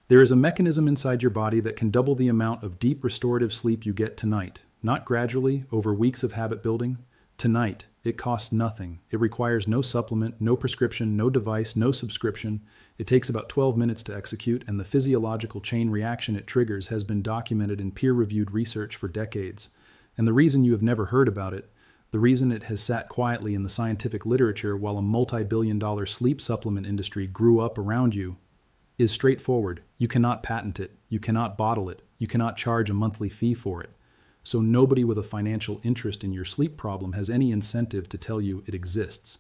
There is a mechanism inside your body that can double the amount of deep restorative sleep you get tonight, not gradually, over weeks of habit building. Tonight, it costs nothing. It requires no supplement, no prescription, no device, no subscription. It takes about 12 minutes to execute, and the physiological chain reaction it triggers has been documented in peer-reviewed research for decades. And the reason you have never heard about it, the reason it has sat quietly in the scientific literature while a multi-billion-dollar sleep supplement industry grew up around you, is straightforward. You cannot patent it. You cannot bottle it. You cannot charge a monthly fee for it. So nobody with a financial interest in your sleep problem has any incentive to tell you it exists.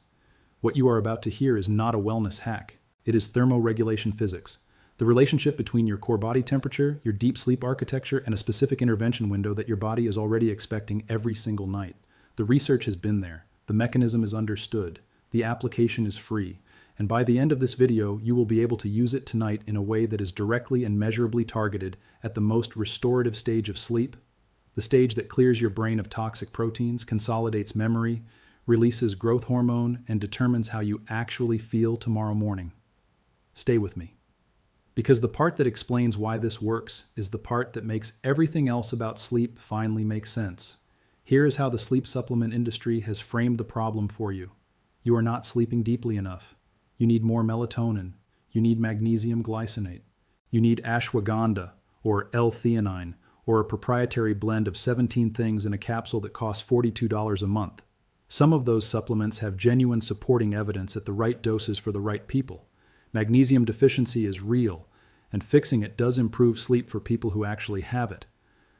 What you are about to hear is not a wellness hack. It is thermoregulation physics. The relationship between your core body temperature, your deep sleep architecture, and a specific intervention window that your body is already expecting every single night. The research has been there. The mechanism is understood. The application is free. And by the end of this video, you will be able to use it tonight in a way that is directly and measurably targeted at the most restorative stage of sleep, the stage that clears your brain of toxic proteins, consolidates memory, releases growth hormone, and determines how you actually feel tomorrow morning. Stay with me. Because the part that explains why this works is the part that makes everything else about sleep finally make sense. Here is how the sleep supplement industry has framed the problem for you. You are not sleeping deeply enough. You need more melatonin. You need magnesium glycinate. You need ashwagandha, or L-theanine, or a proprietary blend of 17 things in a capsule that costs $42 a month. Some of those supplements have genuine supporting evidence at the right doses for the right people. Magnesium deficiency is real, and fixing it does improve sleep for people who actually have it.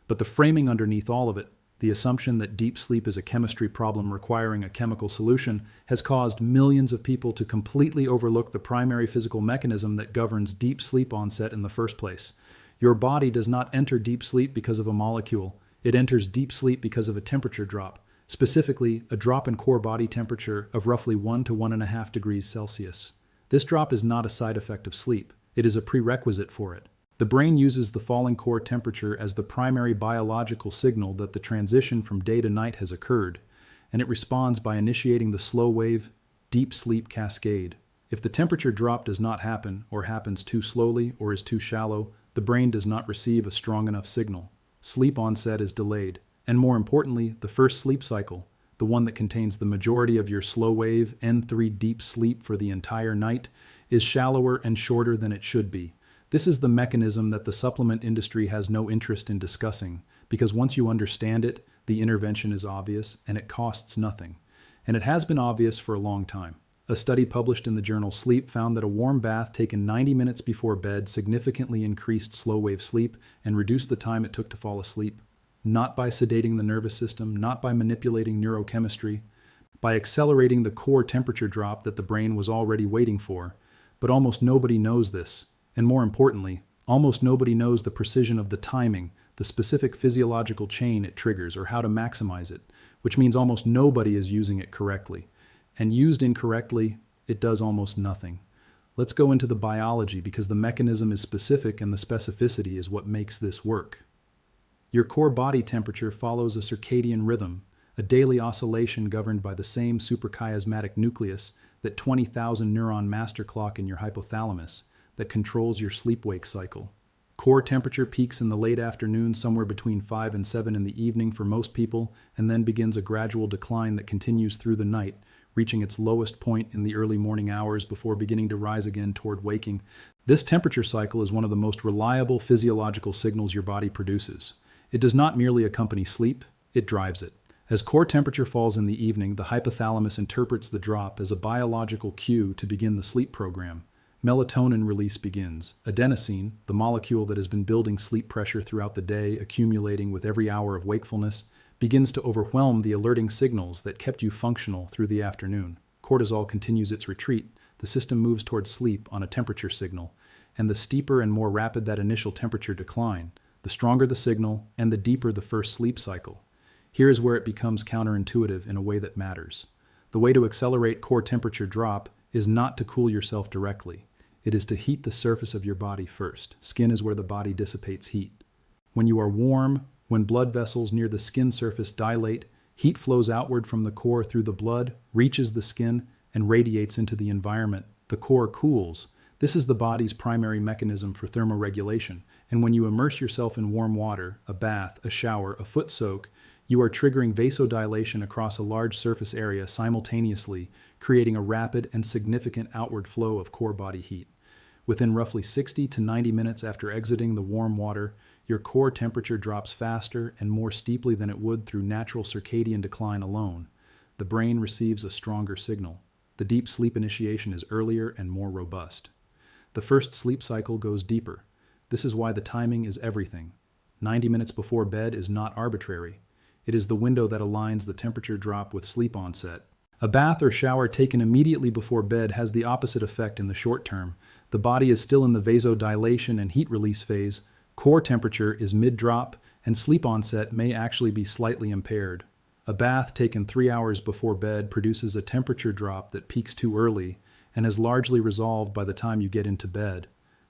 But the framing underneath all of it, the assumption that deep sleep is a chemistry problem requiring a chemical solution, has caused millions of people to completely overlook the primary physical mechanism that governs deep sleep onset in the first place. Your body does not enter deep sleep because of a molecule. It enters deep sleep because of a temperature drop, specifically a drop in core body temperature of roughly 1 to 1.5 degrees Celsius. This drop is not a side effect of sleep. It is a prerequisite for it. The brain uses the falling core temperature as the primary biological signal that the transition from day to night has occurred, and it responds by initiating the slow-wave, deep sleep cascade. If the temperature drop does not happen, or happens too slowly, or is too shallow, the brain does not receive a strong enough signal. Sleep onset is delayed, and more importantly, the first sleep cycle, the one that contains the majority of your slow-wave N3 deep sleep for the entire night, is shallower and shorter than it should be. This is the mechanism that the supplement industry has no interest in discussing, because once you understand it, the intervention is obvious and it costs nothing. And it has been obvious for a long time. A study published in the journal Sleep found that a warm bath taken 90 minutes before bed significantly increased slow-wave sleep and reduced the time it took to fall asleep. Not by sedating the nervous system, not by manipulating neurochemistry, by accelerating the core temperature drop that the brain was already waiting for. But almost nobody knows this. And more importantly, almost nobody knows the precision of the timing, the specific physiological chain it triggers, or how to maximize it, which means almost nobody is using it correctly. And used incorrectly, it does almost nothing. Let's go into the biology because the mechanism is specific and the specificity is what makes this work. Your core body temperature follows a circadian rhythm, a daily oscillation governed by the same suprachiasmatic nucleus, that 20,000 neuron master clock in your hypothalamus, that controls your sleep-wake cycle. Core temperature peaks in the late afternoon, somewhere between 5 and 7 in the evening for most people, and then begins a gradual decline that continues through the night, reaching its lowest point in the early morning hours before beginning to rise again toward waking. This temperature cycle is one of the most reliable physiological signals your body produces. It does not merely accompany sleep, it drives it. As core temperature falls in the evening, the hypothalamus interprets the drop as a biological cue to begin the sleep program. Melatonin release begins. Adenosine, the molecule that has been building sleep pressure throughout the day, accumulating with every hour of wakefulness, begins to overwhelm the alerting signals that kept you functional through the afternoon. Cortisol continues its retreat. The system moves towards sleep on a temperature signal, and the steeper and more rapid that initial temperature decline, the stronger the signal and the deeper the first sleep cycle. Here is where it becomes counterintuitive in a way that matters. The way to accelerate core temperature drop is not to cool yourself directly. It is to heat the surface of your body first. Skin is where the body dissipates heat. When you are warm, when blood vessels near the skin surface dilate, heat flows outward from the core through the blood, reaches the skin, and radiates into the environment. The core cools. This is the body's primary mechanism for thermoregulation, and when you immerse yourself in warm water, a bath, a shower, a foot soak, you are triggering vasodilation across a large surface area simultaneously, creating a rapid and significant outward flow of core body heat. Within roughly 60 to 90 minutes after exiting the warm water, your core temperature drops faster and more steeply than it would through natural circadian decline alone. The brain receives a stronger signal. The deep sleep initiation is earlier and more robust. The first sleep cycle goes deeper. This is why the timing is everything. 90 minutes before bed is not arbitrary. It is the window that aligns the temperature drop with sleep onset. A bath or shower taken immediately before bed has the opposite effect in the short term. The body is still in the vasodilation and heat release phase, core temperature is mid-drop, and sleep onset may actually be slightly impaired. A bath taken 3 hours before bed produces a temperature drop that peaks too early and is largely resolved by the time you get into bed.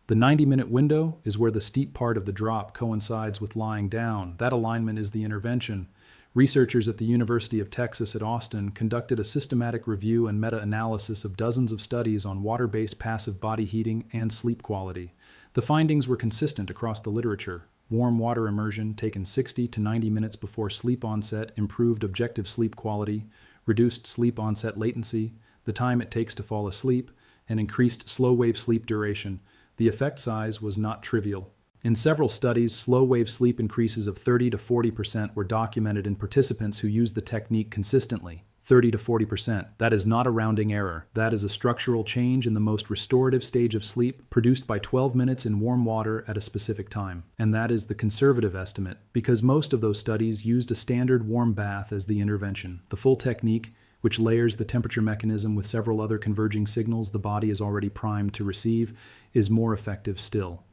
The 90-minute window is where the steep part of the drop coincides with lying down. That alignment is the intervention. Researchers at the University of Texas at Austin conducted a systematic review and meta-analysis of dozens of studies on water-based passive body heating and sleep quality. The findings were consistent across the literature. Warm water immersion taken 60 to 90 minutes before sleep onset improved objective sleep quality, reduced sleep onset latency, the time it takes to fall asleep, and increased slow-wave sleep duration. The effect size was not trivial. In several studies, slow-wave sleep increases of 30 to 40% were documented in participants who used the technique consistently. 30 to 40%. That is not a rounding error. That is a structural change in the most restorative stage of sleep, produced by 12 minutes in warm water at a specific time. And that is the conservative estimate, because most of those studies used a standard warm bath as the intervention. The full technique, which layers the temperature mechanism with several other converging signals the body is already primed to receive, is more effective still.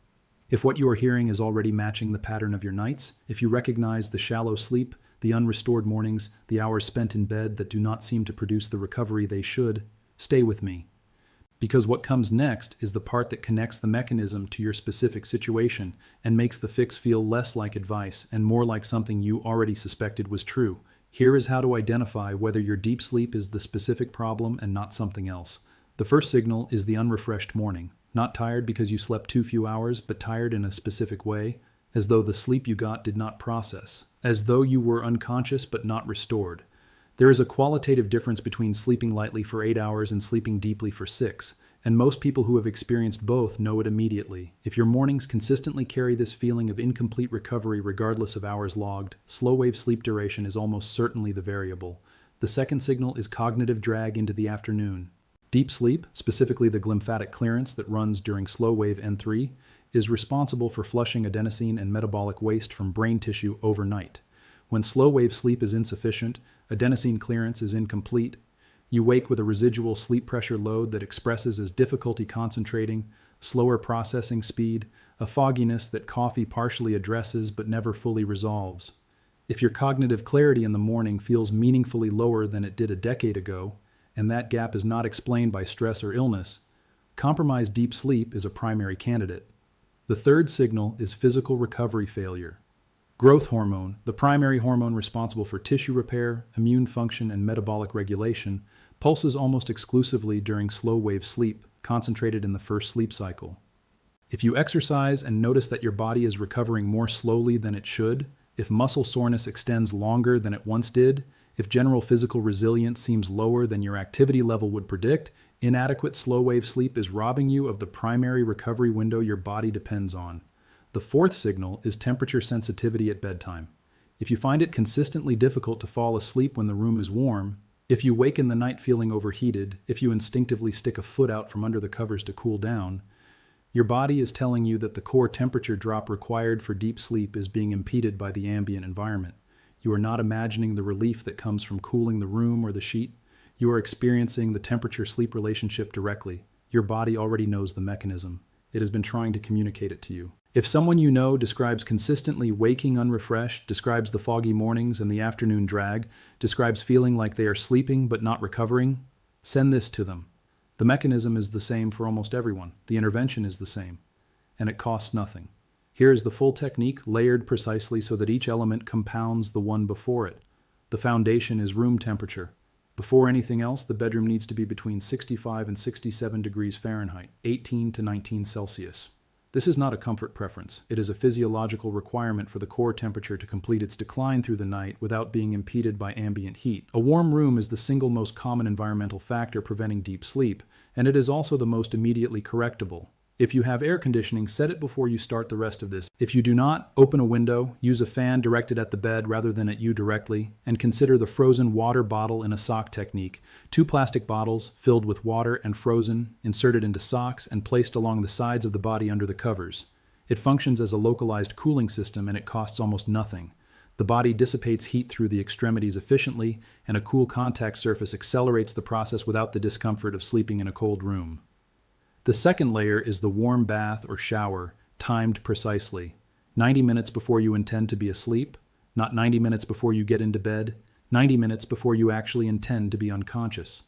If what you are hearing is already matching the pattern of your nights, if you recognize the shallow sleep, the unrestored mornings, the hours spent in bed that do not seem to produce the recovery they should, stay with me. Because what comes next is the part that connects the mechanism to your specific situation and makes the fix feel less like advice and more like something you already suspected was true. Here is how to identify whether your deep sleep is the specific problem and not something else. The first signal is the unrefreshed morning. Not tired because you slept too few hours, but tired in a specific way, as though the sleep you got did not process, as though you were unconscious but not restored. There is a qualitative difference between sleeping lightly for 8 hours and sleeping deeply for 6, and most people who have experienced both know it immediately. If your mornings consistently carry this feeling of incomplete recovery regardless of hours logged, slow-wave sleep duration is almost certainly the variable. The second signal is cognitive drag into the afternoon. Deep sleep, specifically the glymphatic clearance that runs during slow-wave N3, is responsible for flushing adenosine and metabolic waste from brain tissue overnight. When slow-wave sleep is insufficient, adenosine clearance is incomplete. You wake with a residual sleep pressure load that expresses as difficulty concentrating, slower processing speed, a fogginess that coffee partially addresses but never fully resolves. If your cognitive clarity in the morning feels meaningfully lower than it did a decade ago, and that gap is not explained by stress or illness, compromised deep sleep is a primary candidate. The third signal is physical recovery failure. Growth hormone, the primary hormone responsible for tissue repair, immune function, and metabolic regulation, pulses almost exclusively during slow-wave sleep, concentrated in the first sleep cycle. If you exercise and notice that your body is recovering more slowly than it should, if muscle soreness extends longer than it once did, if general physical resilience seems lower than your activity level would predict, inadequate slow-wave sleep is robbing you of the primary recovery window your body depends on. The fourth signal is temperature sensitivity at bedtime. If you find it consistently difficult to fall asleep when the room is warm, if you wake in the night feeling overheated, if you instinctively stick a foot out from under the covers to cool down, your body is telling you that the core temperature drop required for deep sleep is being impeded by the ambient environment. You are not imagining the relief that comes from cooling the room or the sheet. You are experiencing the temperature-sleep relationship directly. Your body already knows the mechanism. It has been trying to communicate it to you. If someone you know describes consistently waking unrefreshed, describes the foggy mornings and the afternoon drag, describes feeling like they are sleeping but not recovering, send this to them. The mechanism is the same for almost everyone. The intervention is the same, and it costs nothing. Here is the full technique, layered precisely so that each element compounds the one before it. The foundation is room temperature. Before anything else, the bedroom needs to be between 65 and 67 degrees Fahrenheit, 18 to 19 Celsius. This is not a comfort preference. It is a physiological requirement for the core temperature to complete its decline through the night without being impeded by ambient heat. A warm room is the single most common environmental factor preventing deep sleep, and it is also the most immediately correctable. If you have air conditioning, set it before you start the rest of this. If you do not, open a window, use a fan directed at the bed rather than at you directly, and consider the frozen water bottle in a sock technique. 2 plastic bottles filled with water and frozen, inserted into socks and placed along the sides of the body under the covers. It functions as a localized cooling system and it costs almost nothing. The body dissipates heat through the extremities efficiently, and a cool contact surface accelerates the process without the discomfort of sleeping in a cold room. The second layer is the warm bath or shower, timed precisely. 90 minutes before you intend to be asleep, not 90 minutes before you get into bed, 90 minutes before you actually intend to be unconscious.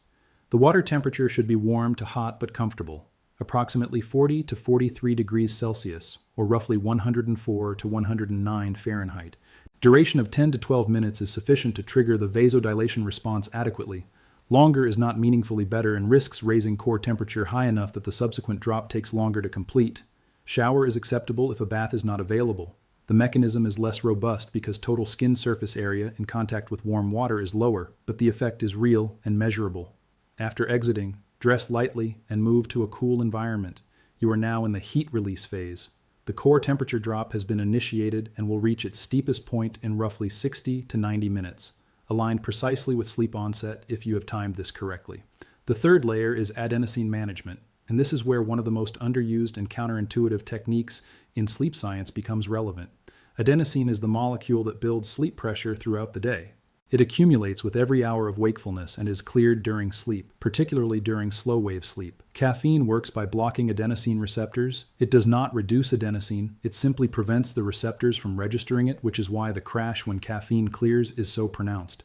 The water temperature should be warm to hot but comfortable, approximately 40 to 43 degrees Celsius, or roughly 104 to 109 Fahrenheit. Duration of 10 to 12 minutes is sufficient to trigger the vasodilation response adequately. Longer is not meaningfully better and risks raising core temperature high enough that the subsequent drop takes longer to complete. Shower is acceptable if a bath is not available. The mechanism is less robust because total skin surface area in contact with warm water is lower, but the effect is real and measurable. After exiting, dress lightly and move to a cool environment. You are now in the heat release phase. The core temperature drop has been initiated and will reach its steepest point in roughly 60 to 90 minutes. Aligned precisely with sleep onset if you have timed this correctly. The third layer is adenosine management, and this is where one of the most underused and counterintuitive techniques in sleep science becomes relevant. Adenosine is the molecule that builds sleep pressure throughout the day. It accumulates with every hour of wakefulness and is cleared during sleep, particularly during slow-wave sleep. Caffeine works by blocking adenosine receptors. It does not reduce adenosine, it simply prevents the receptors from registering it, which is why the crash when caffeine clears is so pronounced.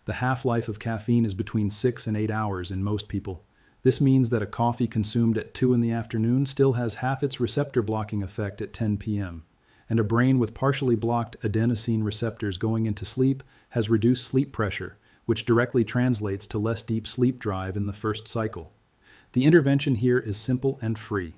The half-life of caffeine is between 6 and 8 hours in most people. This means that a coffee consumed at 2 in the afternoon still has half its receptor blocking effect at 10 p.m. And a brain with partially blocked adenosine receptors going into sleep has reduced sleep pressure, which directly translates to less deep sleep drive in the first cycle. The intervention here is simple and free.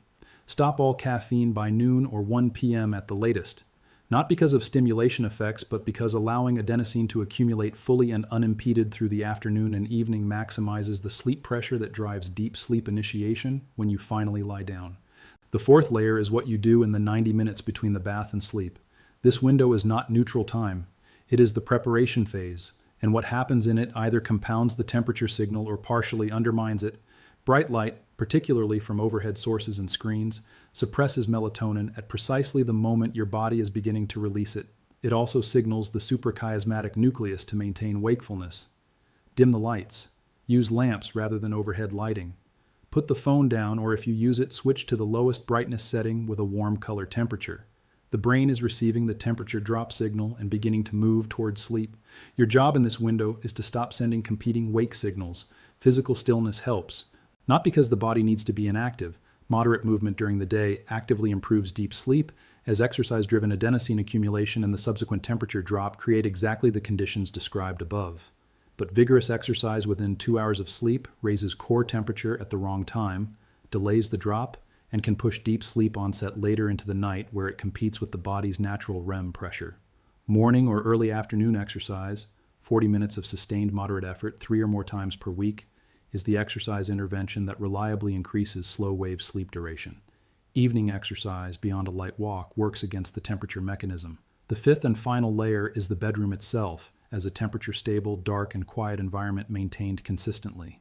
Stop all caffeine by noon or 1 p.m. at the latest, not because of stimulation effects, but because allowing adenosine to accumulate fully and unimpeded through the afternoon and evening maximizes the sleep pressure that drives deep sleep initiation when you finally lie down. The fourth layer is what you do in the 90 minutes between the bath and sleep. This window is not neutral time. It is the preparation phase, and what happens in it either compounds the temperature signal or partially undermines it. Bright light, particularly from overhead sources and screens, suppresses melatonin at precisely the moment your body is beginning to release it. It also signals the suprachiasmatic nucleus to maintain wakefulness. Dim the lights. Use lamps rather than overhead lighting. Put the phone down, or if you use it, switch to the lowest brightness setting with a warm color temperature. The brain is receiving the temperature drop signal and beginning to move towards sleep. Your job in this window is to stop sending competing wake signals. Physical stillness helps. Not because the body needs to be inactive. Moderate movement during the day actively improves deep sleep, as exercise-driven adenosine accumulation and the subsequent temperature drop create exactly the conditions described above. But vigorous exercise within 2 hours of sleep raises core temperature at the wrong time, delays the drop, and can push deep sleep onset later into the night where it competes with the body's natural REM pressure. Morning or early afternoon exercise, 40 minutes of sustained moderate effort 3 or more times per week, is the exercise intervention that reliably increases slow-wave sleep duration. Evening exercise beyond a light walk works against the temperature mechanism. The fifth and final layer is the bedroom itself, as a temperature-stable, dark, and quiet environment maintained consistently.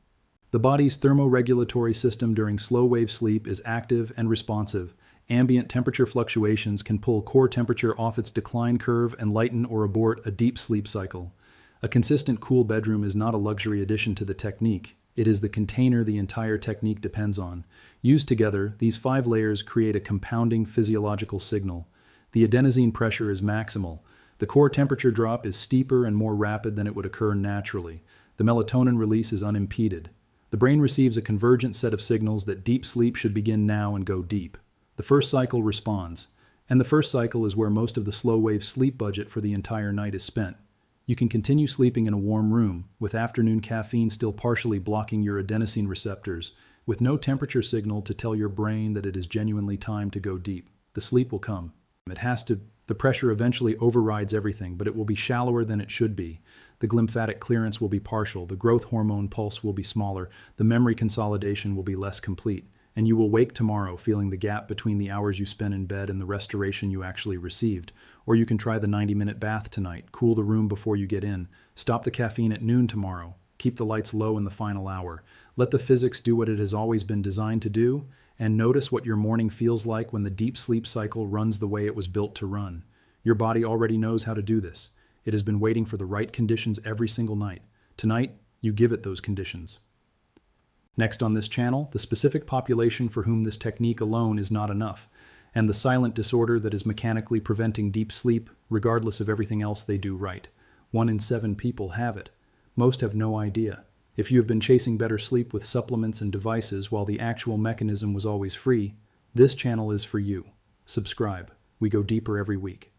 The body's thermoregulatory system during slow-wave sleep is active and responsive. Ambient temperature fluctuations can pull core temperature off its decline curve and lighten or abort a deep sleep cycle. A consistent cool bedroom is not a luxury addition to the technique. It is the container the entire technique depends on. Used together, these 5 layers create a compounding physiological signal. The adenosine pressure is maximal. The core temperature drop is steeper and more rapid than it would occur naturally. The melatonin release is unimpeded. The brain receives a convergent set of signals that deep sleep should begin now and go deep. The first cycle responds, and the first cycle is where most of the slow-wave sleep budget for the entire night is spent. You can continue sleeping in a warm room, with afternoon caffeine still partially blocking your adenosine receptors, with no temperature signal to tell your brain that it is genuinely time to go deep. The sleep will come. The pressure eventually overrides everything, but it will be shallower than it should be. The glymphatic clearance will be partial, the growth hormone pulse will be smaller, the memory consolidation will be less complete, and you will wake tomorrow feeling the gap between the hours you spent in bed and the restoration you actually received. Or you can try the 90-minute bath tonight, cool the room before you get in, stop the caffeine at noon tomorrow, keep the lights low in the final hour, let the physics do what it has always been designed to do, and notice what your morning feels like when the deep sleep cycle runs the way it was built to run. Your body already knows how to do this. It has been waiting for the right conditions every single night. Tonight, you give it those conditions. Next on this channel, the specific population for whom this technique alone is not enough, and the silent disorder that is mechanically preventing deep sleep, regardless of everything else they do right. 1 in 7 people have it. Most have no idea. If you have been chasing better sleep with supplements and devices while the actual mechanism was always free, this channel is for you. Subscribe. We go deeper every week.